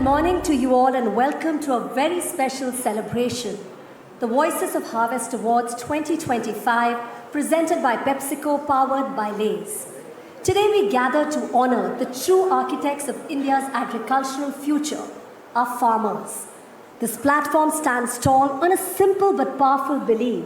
morning to you all and welcome to a very special celebration, the Voices of Harvest Awards 2025, presented by PepsiCo, powered by Lay's. Today we gather to honor the true architects of India's agricultural future, our farmers. This platform stands tall on a simple but powerful belief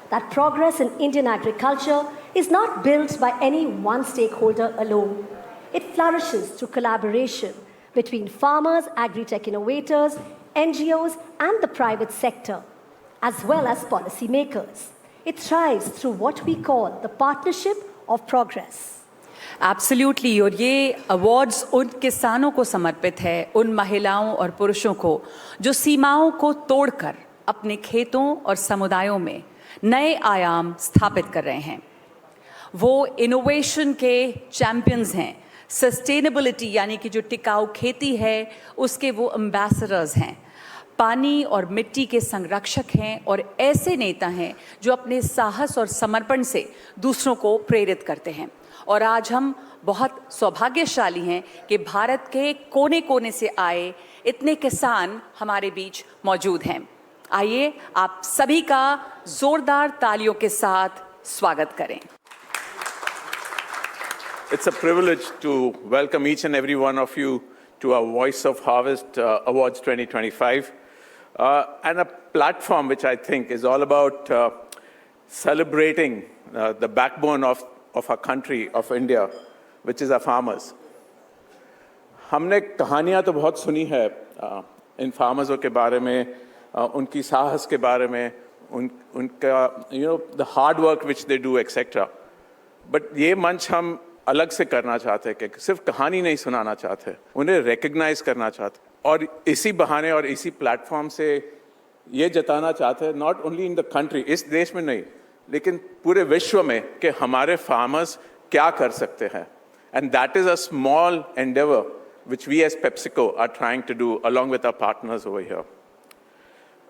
that progress in Indian agriculture is not built by any one stakeholder alone. It flourishes through collaboration between farmers, agri-tech innovators, NGOs, and the private sector, as well as policymakers. It thrives through what we call the partnership of progress. Absolutely, और ये awards उन किसानों को समर्पित है, उन महिलाओं और पुरुषों को जो सीमाओं को तोड़कर अपने खेतों और समुदायों में नए आयाम स्थापित कर रहे हैं। वो इनोवेशन के चैंपियंस हैं, सस्टेनेबिलिटी यानी कि जो टिकाऊ खेती है उसके वो एम्बेसडर्स हैं, पानी और मिट्टी के संरक्षक हैं और ऐसे नेता हैं जो अपने साहस और समर्पण से दूसरों को प्रेरित करते हैं। और आज हम बहुत सौभाग्यशाली हैं कि भारत के कोने कोने से आए इतने किसान हमारे बीच मौजूद हैं। आइए आप सभी का जोरदार तालियों के साथ स्वागत करें। It's a privilege to welcome each and every one of you to our Voice of Harvest Awards 2025, and a platform which I think is all about celebrating the backbone of our country, of India, which is our farmers. हमने कहानियाँ तो बहुत सुनी है इन फार्मर्सों के बारे में, उनकी साहस के बारे में, उनका the hard work which they do, etc. But ये मंच हम अलग से करना चाहते हैं कि सिर्फ कहानी नहीं सुनाना चाहते, उन्हें रिकग्नाइज करना चाहते और इसी बहाने और इसी प्लेटफॉर्म से ये जताना चाहते हैं, not only in the country, इस देश में नहीं लेकिन पूरे विश्व में, कि हमारे फार्मर्स क्या कर सकते हैं. And that is a small Endeavour which we as PepsiCo are trying to do along with our partners over here.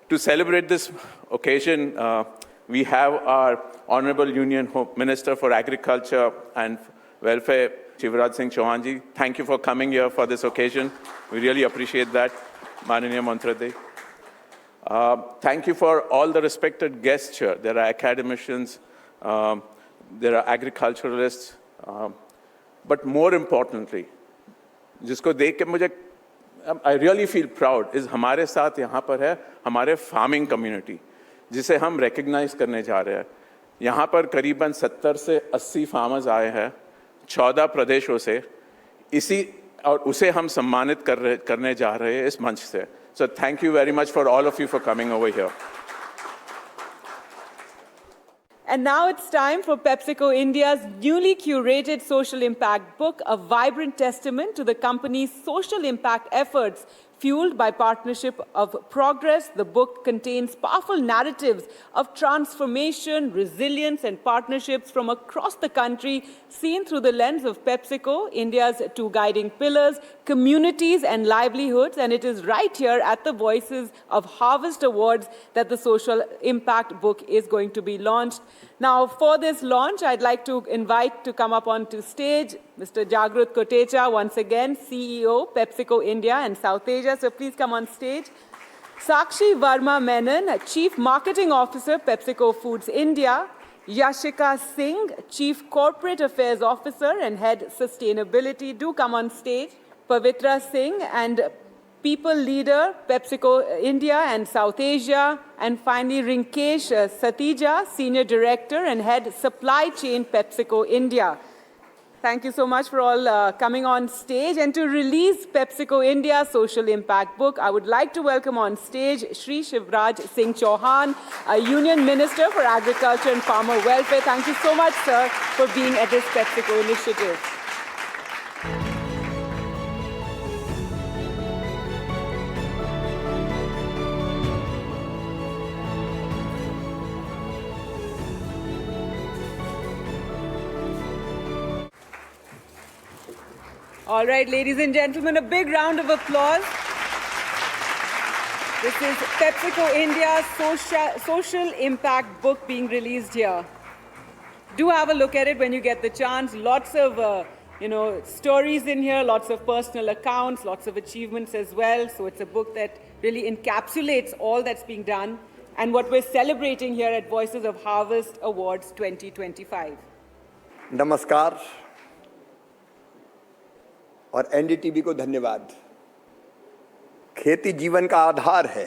To celebrate this occasion, we have our Honorable Union Minister for Agriculture and Welfare, Shivraj Singh Chauhan ji. Thank you for coming here for this occasion. We really appreciate that, Mananiya Mantrade. Thank you for all the respected guests here. There are academicians, there are agriculturalists, but more importantly, जिसको देख के मुझे I really feel proud is हमारे साथ यहाँ पर है हमारे फार्मिंग कम्युनिटी, जिसे हम रिकग्नाइज करने जा रहे हैं. यहाँ पर करीबन 70 से 80 फार्मर्स आए हैं 14 प्रदेशों से, इसी और उसे हम सम्मानित करने जा रहे हैं इस मंच से. So thank you very much for all of you for coming over here. And now it's time for PepsiCo India's newly curated social impact book, a vibrant testament to the company's social impact efforts fueled by partnership of progress. The book contains powerful narratives of transformation, resilience, and partnerships from across the country, seen through the lens of PepsiCo, India's two guiding pillars, communities and livelihoods. And it is right here at the Voices of Harvest Awards that the social impact book is going to be launched. Now, for this launch, I'd like to invite to come up onto stage Mr. Jagrut Kotecha, once again, CEO, PepsiCo India and South Asia. So please come on stage. Sakshi Verma Menon, Chief Marketing Officer, PepsiCo Foods India. Yashika Singh, Chief Corporate Affairs Officer and Head Sustainability. Do come on stage. Pavitra Singh and People Leader, PepsiCo India and South Asia. And finally, Rinkesh Satija, Senior Director and Head Supply Chain, PepsiCo India. Thank you so much for all coming on stage. And to release PepsiCo India's social impact book, I would like to welcome on stage Shri Shivraj Singh Chauhan, a Union Minister for Agriculture and Farmer Welfare. Thank you so much, sir, for being at this PepsiCo initiative. All right, ladies and gentlemen, a big round of applause. This is PepsiCo India's social impact book being released here. Do have a look at it when you get the chance. Lots of stories in here, lots of personal accounts, lots of achievements as well. So it's a book that really encapsulates all that's being done and what we're celebrating here at Voices of Harvest Awards 2025. नमस्कार और NDTV को धन्यवाद। खेती जीवन का आधार है,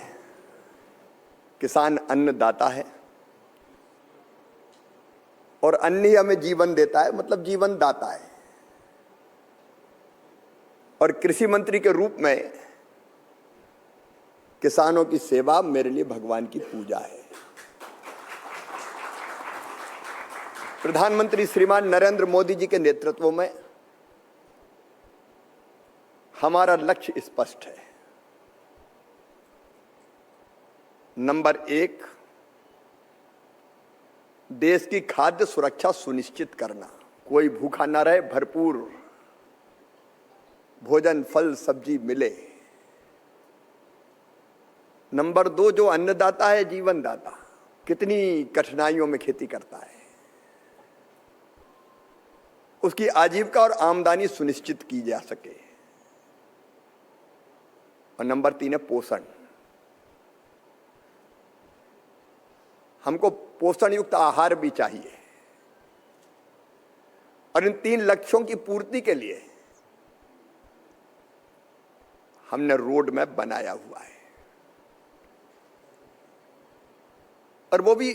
किसान अन्नदाता है और अन्न ही हमें जीवन देता है, मतलब जीवन दाता है। और कृषि मंत्री के रूप में किसानों की सेवा मेरे लिए भगवान की पूजा है। प्रधानमंत्री श्रीमान नरेंद्र मोदी जी के नेतृत्व में हमारा लक्ष्य स्पष्ट है। नंबर 1, देश की खाद्य सुरक्षा सुनिश्चित करना, कोई भूखा ना रहे, भरपूर भोजन फल सब्जी मिले। नंबर 2, जो अन्नदाता है जीवन दाता, कितनी कठिनाइयों में खेती करता है, उसकी आजीविका और आमदनी सुनिश्चित की जा सके। और नंबर 3 है पोषण। हमको पोषण युक्त आहार भी चाहिए और इन 3 लक्ष्यों की पूर्ति के लिए हमने रोड मैप बनाया हुआ है। और वो भी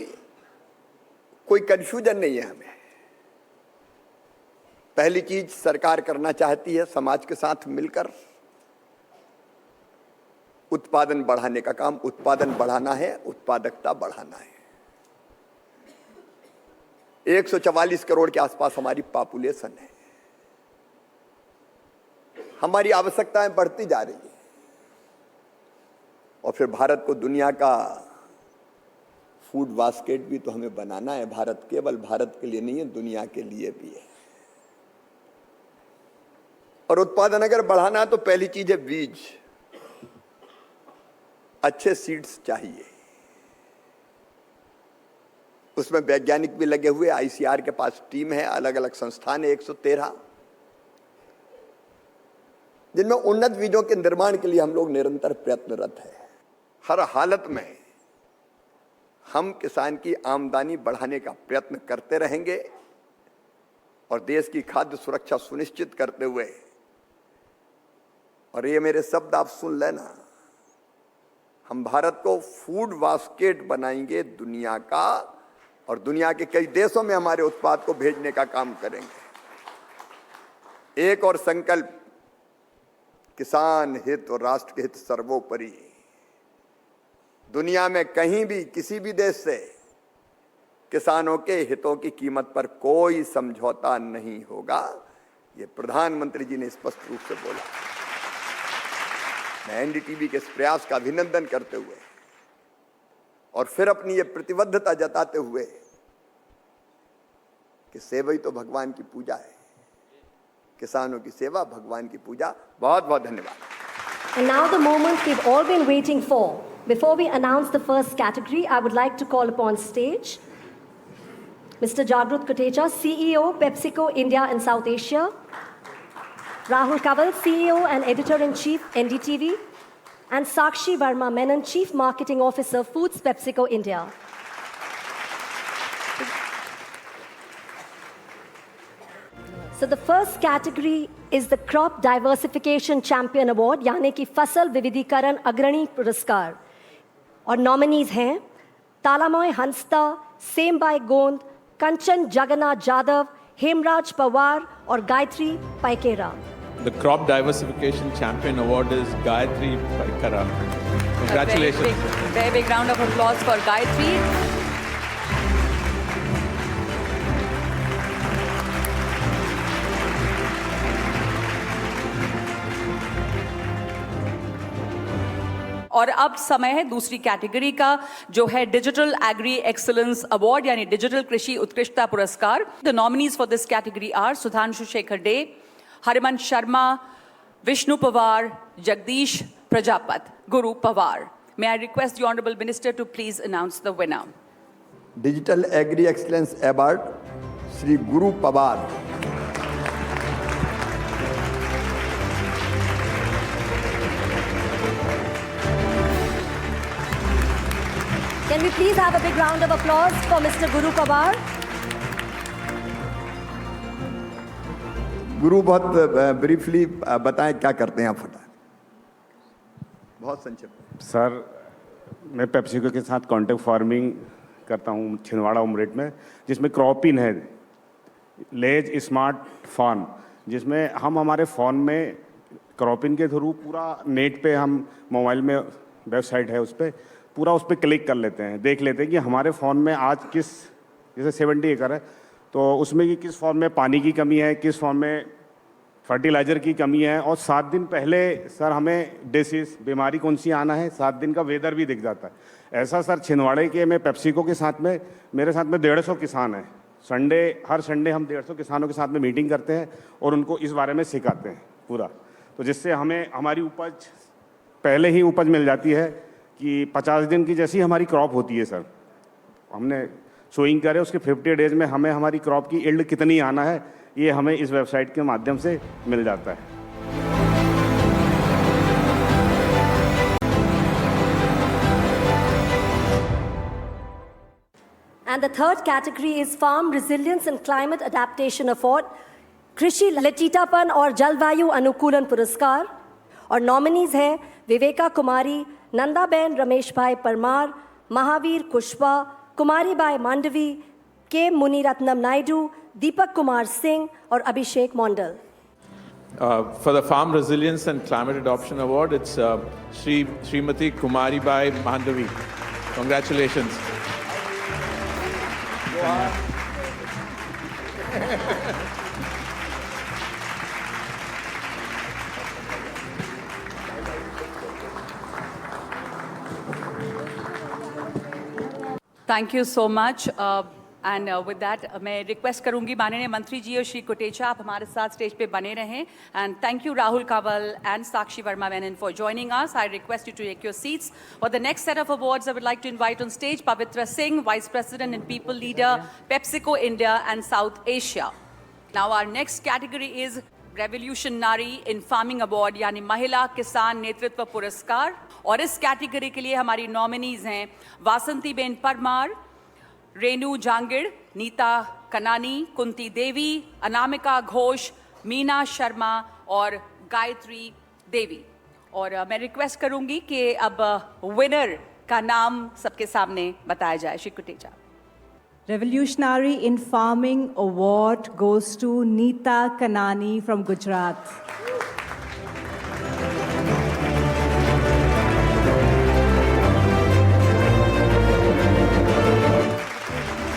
कोई कंफ्यूजन नहीं है हमें। पहली चीज सरकार करना चाहती है समाज के साथ मिलकर उत्पादन बढ़ाने का काम। उत्पादन बढ़ाना है, उत्पादकता बढ़ाना है। 144 करोड़ के आसपास हमारी पॉपुलेशन है। हमारी आवश्यकताएं बढ़ती जा रही है और फिर भारत को दुनिया का फूड बास्केट भी तो हमें बनाना है। भारत केवल भारत के लिए नहीं है, दुनिया के लिए भी है। और उत्पादन अगर बढ़ाना है तो पहली चीज है बीज। अच्छे सीड्स चाहिए, उसमें वैज्ञानिक भी लगे हुए। आईसीआर के पास टीम है, अलग अलग संस्थान है 113, जिनमें उन्नत बीजों के निर्माण के लिए हम लोग निरंतर प्रयत्नरत है। हर हालत में हम किसान की आमदनी बढ़ाने का प्रयत्न करते रहेंगे और देश की खाद्य सुरक्षा सुनिश्चित करते हुए, और ये मेरे शब्द आप सुन लेना, हम भारत को फूड बास्केट बनाएंगे दुनिया का और दुनिया के कई देशों में हमारे उत्पाद को भेजने का काम करेंगे। एक और संकल्प, किसान हित और राष्ट्र के हित सर्वोपरि। दुनिया में कहीं भी किसी भी देश से किसानों के हितों की कीमत पर कोई समझौता नहीं होगा, ये प्रधानमंत्री जी ने स्पष्ट रूप से बोला। मैं एनडीटीवी के इस प्रयास का अभिनंदन करते हुए और फिर अपनी ये प्रतिबद्धता जताते हुए कि सेवा ही तो भगवान की पूजा है, किसानों की सेवा भगवान की पूजा। बहुत बहुत धन्यवाद। And now the moment we've all been waiting for. Before we announce the first category, I would like to call upon stage Mr. Jagrut Kotecha, CEO, PepsiCo India and South Asia; Rahul Kanwal, CEO and Editor-in-Chief, NDTV; and Sakshi Verma Menon, Chief Marketing Officer, Foods PepsiCo India. So the first category is the Crop Diversification Champion Award, यानी कि फसल विविधीकरण अग्रणी पुरस्कार। और nominees हैं तालामोय हंसदा, सेमबाई गोंद, कंचन जगन्नाथ जाधव, हेमराज पवार और Gayatri पैकेरा। The Crop Diversification Champion Award is Gayatri Paikara. Congratulations. Very big round of applause for Gayatri. और अब समय है दूसरी कैटेगरी का, जो है डिजिटल एग्री एक्सीलेंस अवार्ड यानी डिजिटल कृषि उत्कृष्टता पुरस्कार। The nominees for this category are Sudhanshu Shekhar Dey, Hariman Sharma, Vishnu Pawar, Jagdish Prajapat, Guru Pawar. May I request the Honorable Minister to please announce the winner. Digital agri excellence award Shri Guru Pawar. Can we please have a big round of applause for Mr. Guru Pawar? गुरु, बहुत briefly बताएं क्या करते हैं आप, फटा बहुत संक्षिप्त। Sir, मैं पेप्सिको के साथ कॉन्ट्रैक्ट फार्मिंग करता हूँ छिंदवाड़ा उमरेट में, जिसमें क्रॉपिन है, लेज स्मार्ट फार्म, जिसमें हम हमारे फ़ोन में क्रॉपिन के थ्रू पूरा नेट पे हम मोबाइल में वेबसाइट है उस पर पूरा उस पर क्लिक कर लेते हैं, देख लेते हैं कि हमारे फ़ोन में आज किस, जैसे 70 एकड़ है तो उसमें कि किस फॉर्म में पानी की कमी है, किस फॉर्म में फर्टिलाइज़र की कमी है, और 7 दिन पहले सर हमें डिसीज़ बीमारी कौन सी आना है 7 दिन का वेदर भी दिख जाता है। ऐसा सर छिंदवाड़े के में पेप्सिको के साथ में मेरे साथ में 150 किसान हैं। हर संडे हम 150 किसानों के साथ में मीटिंग करते हैं और उनको इस बारे में सिखाते हैं पूरा, तो जिससे हमें हमारी उपज पहले ही उपज मिल जाती है कि 50 दिन की जैसी हमारी क्रॉप होती है सर। हमने सोइंग करे उसके 50 डेज में हमें हमारी क्रॉप की इल्ड कितनी आना है ये हमें इस वेबसाइट के माध्यम से मिल जाता है। And the third category is Farm Resilience and Climate Adaptation Award, कृषि लचीलापन और जलवायु अनुकूलन पुरस्कार। और नॉमिनीज हैं विवेका कुमारी, नंदाबेन रमेश भाई परमार, महावीर कुशवा, कुमारी बाई मांडवी, के मुनिरत्नम नायडू, दीपक कुमार सिंह और अभिषेक मंडल। For the Farm Resilience and Climate Adoption Award, it's Srimati Kumari Bai Mandavi. Congratulations. Thank you so much. And with that मैं रिक्वेस्ट करूंगी माननीय मंत्री जी और श्री कोटेचा आप हमारे साथ स्टेज पे बने रहें। And thank you Rahul Kanwal and Sakshi Verma Menon for joining us. I request you to take your seats for the next set of awards. I would like to invite on stage Pavitra Singh, vice president and people leader, PepsiCo India and South Asia. Now our next category is revolutionary in farming award, यानी महिला किसान नेतृत्व पुरस्कार। और इस category के लिए हमारी नॉमिनीज हैं वासंती बेन परमार, रेनू जांगिड़, नीता कनानी, कुंती देवी, अनामिका घोष, मीना शर्मा और गायत्री देवी। और मैं रिक्वेस्ट करूंगी कि अब विनर का नाम सबके सामने बताया जाए। श्री कुटेचा। Revolutionary in Farming Award goes to Neeta Kanani from Gujarat.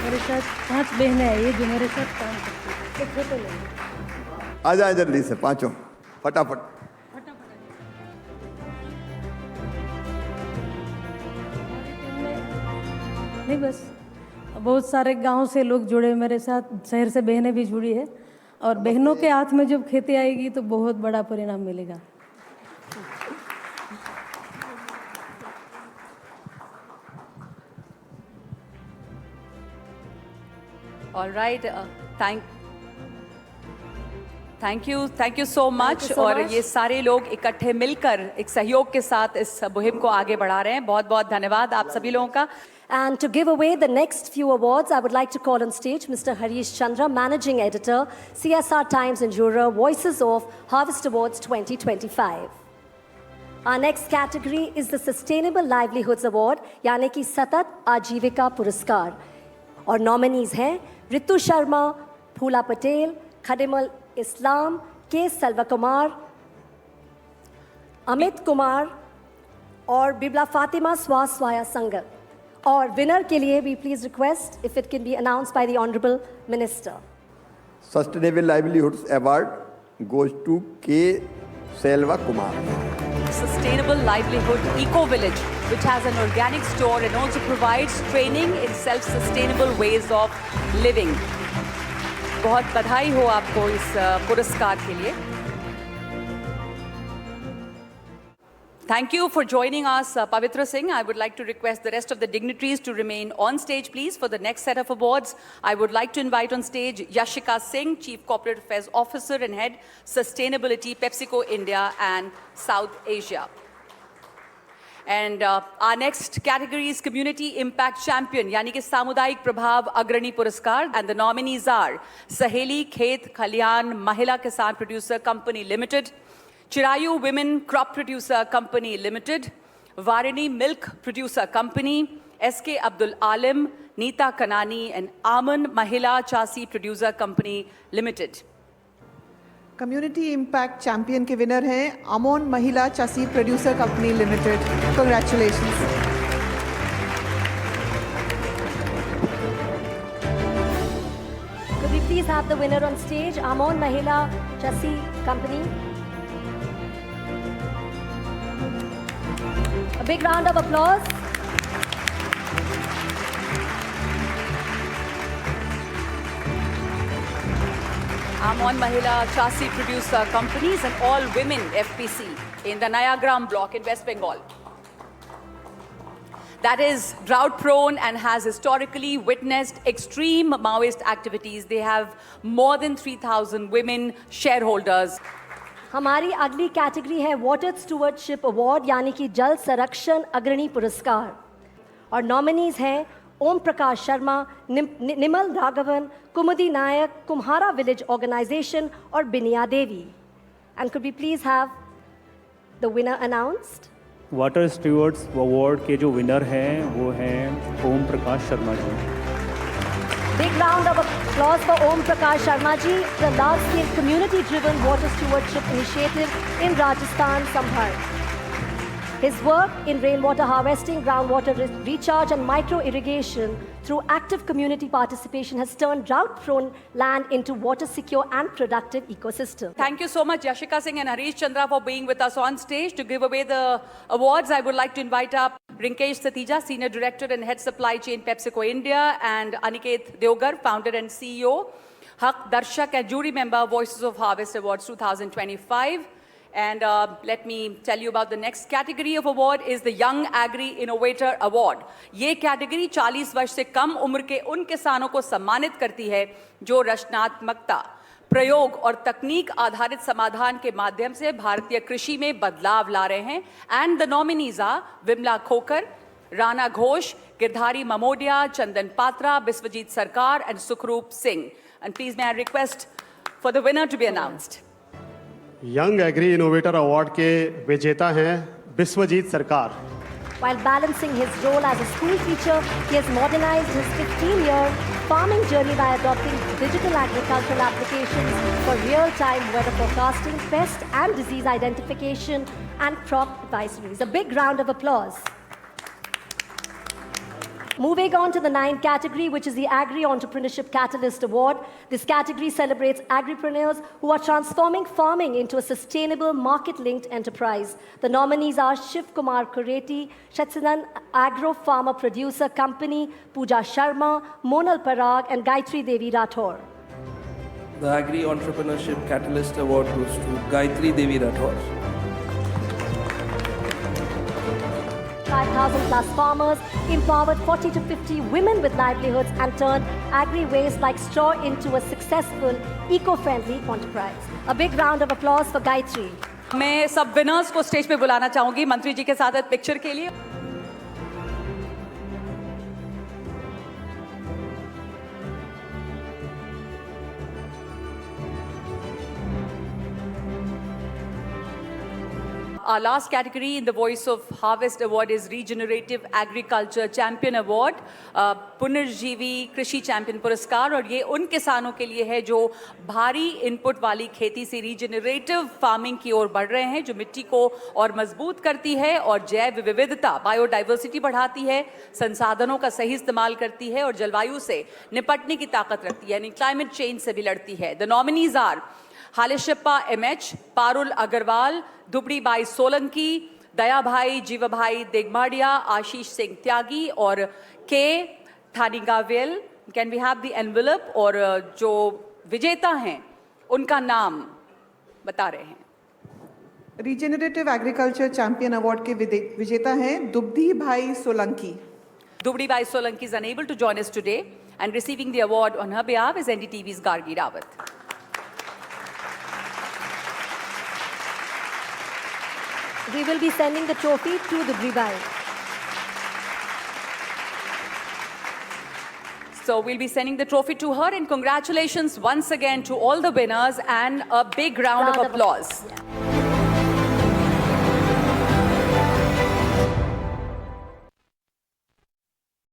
मेरे साथ 5 बहनें हैं ये जो मेरे साथ काम करती हैं। फोटो ले आ जाए जल्दी से पांचों फटाफट। नहीं बस बहुत सारे गांव से लोग जुड़े मेरे साथ, शहर से बहनें भी जुड़ी है और बहनों के हाथ में जब खेती आएगी तो बहुत बड़ा परिणाम मिलेगा। All right, thank you so much. और ये सारे लोग इकट्ठे मिलकर एक सहयोग के साथ इस मुहिम को आगे बढ़ा रहे हैं। बहुत बहुत धन्यवाद आप सभी लोगों का। And to give away the next few awards, I would like to call on stage Mr. Harish Chandra, Managing Editor, CSR Times and Juror, Voices of Harvest Awards 2025. Our next category is the Sustainable Livelihoods Award, यानी कि सतत आजीविका पुरस्कार। और nominees हैं रितु शर्मा, फूला पटेल, खदिमुल इस्लाम, के सल्वा कुमार, अमित कुमार और बिबला फातिमा स्वाया संगत। और विनर के लिए भी please request if it can be announced by the honourable minister. Sustainable livelihoods award goes to K Selva Kumar. Sustainable Livelihood Eco Village, which has an organic store and also provides training in self-sustainable ways of living. बहुत बधाई हो आपको इस पुरस्कार के लिए। Thank you for joining us, Pavitra Singh. I would like to request the rest of the dignitaries to remain on stage, please, for the next set of awards. I would like to invite on stage Yashika Singh, Chief Corporate Affairs Officer and Head, Sustainability, PepsiCo India and South Asia. And our next category is Community Impact Champion, यानी कि सामुदायिक प्रभाव अग्रणी पुरस्कार. And the nominees are Saheli Khet Khalian Mahila Kisan Producer Company Limited, Chirayu Women Crop Producer Company Limited, Varini Milk Producer Company, SK Abdul Alim, Neeta Kanani, and Aman Mahila Chasi Producer Company Limited. Community impact champion के winner हैं Amon Mahila Chasi producer company limited. Congratulations. Could we please have the winner on stage, Amon Mahila Chassi Company? A big round of applause. Amon Mahila Chassi Producer Companies and all women FPC in the Nayagram block in West Bengal. That is drought prone and has historically witnessed extreme Maoist activities. They have more than 3,000 women shareholders. हमारी अगली category है water स्टूवर्डशिप award यानी कि जल संरक्षण अग्रणी पुरस्कार. और नॉमिनीज हैं ओम प्रकाश शर्मा, निमल राघवन, कुमुदी नायक, कुम्हारा विलेज ऑर्गेनाइजेशन और Binia Devi. And could we please have the winner announced? Water stewards award के जो विनर हैं वो हैं Om Prakash Sharma ji. Big round of applause for Om Prakash Sharma ji, the large-scale community-driven water stewardship initiative in Rajasthan, Sambhal. His work in rainwater harvesting, groundwater recharge and micro-irrigation through active community participation has turned drought-prone land into water-secure and productive ecosystem. Thank you so much, Yashika Singh and Harish Chandra, for being with us on stage to give away the awards. I would like to invite up Rinkesh Satija, Senior Director and Head Supply Chain PepsiCo India, and Aniket Deogar, Founder and CEO, Haq Darshak, and Jury Member, Voices of Harvest Awards 2025. And let me tell you about the next category of award is the Young Agri Innovator Award. ये category 40 वर्ष से कम उम्र के उन किसानों को सम्मानित करती है जो रचनात्मकता, प्रयोग और तकनीक आधारित समाधान के माध्यम से भारतीय कृषि में बदलाव ला रहे हैं. And the nominees are Vimla Khokar, Rana Ghosh, Girdhari Mamodia, Chandan Patra, Biswajit Sarkar and Sukhroop Singh. And please may I request for the winner to be announced. Young agri innovator award के विजेता हैं बिस्वजीत सरकार. While balancing his role as a school teacher, he has modernized his 15-year farming journey by adopting digital agricultural applications for real-time weather forecasting, pest and disease identification, and crop advisories. A big round of applause. Moving on to the 9th category, which is the Agri Entrepreneurship Catalyst Award. This category celebrates agripreneurs who are transforming farming into a sustainable, market-linked enterprise. The nominees are Shiv Kumar Kureti, Shetsanan Agro Farmer Producer Company, Pooja Sharma, Monal Parag, and Gayatri Devi Rathore. The Agri Entrepreneurship Catalyst Award goes to Gayatri Devi Rathore. 5,000 plus farmers empowered 40 to 50 women with livelihoods and turned agri-waste like straw into a successful, eco-friendly enterprise. A big round of applause for Gayatri. मैं सब winners को stage पे बुलाना चाहूंगी मंत्री जी के साथ picture के लिए. Our last category in the Voice of Harvest Award is Regenerative Agriculture Champion Award, पुनर्जीवी कृषि चैंपियन पुरस्कार. और ये उन किसानों के लिए है जो भारी इनपुट वाली खेती से रीजनरेटिव फार्मिंग की ओर बढ़ रहे हैं, जो मिट्टी को और मजबूत करती है और जैव विविधता, बायोडाइवर्सिटी बढ़ाती है, संसाधनों का सही इस्तेमाल करती है और जलवायु से निपटने की ताकत रखती है, यानी क्लाइमेट चेंज से भी लड़ती है. The nominees are Halishappa MH, Parul Agarwal, Dubdi Bai Solanki, Daya Bhai, Jiva Bhai Degmadia, Ashish Singh Tyagi और K Thanigavel. Can we have the envelope? और जो विजेता हैं उनका नाम बता रहे हैं. रीजेनरेटिव एग्रीकल्चर चैंपियन अवार्ड के विजेता हैं दुबड़ी भाई Solanki. Dhubri Bai Solanki is unable to join us today, and receiving the award on her behalf is NDTV's Gargi Rawat. we will be sending the trophy to the bride. So we'll be sending the trophy to her, and congratulations once again to all the winners and a big round of applause. Yeah.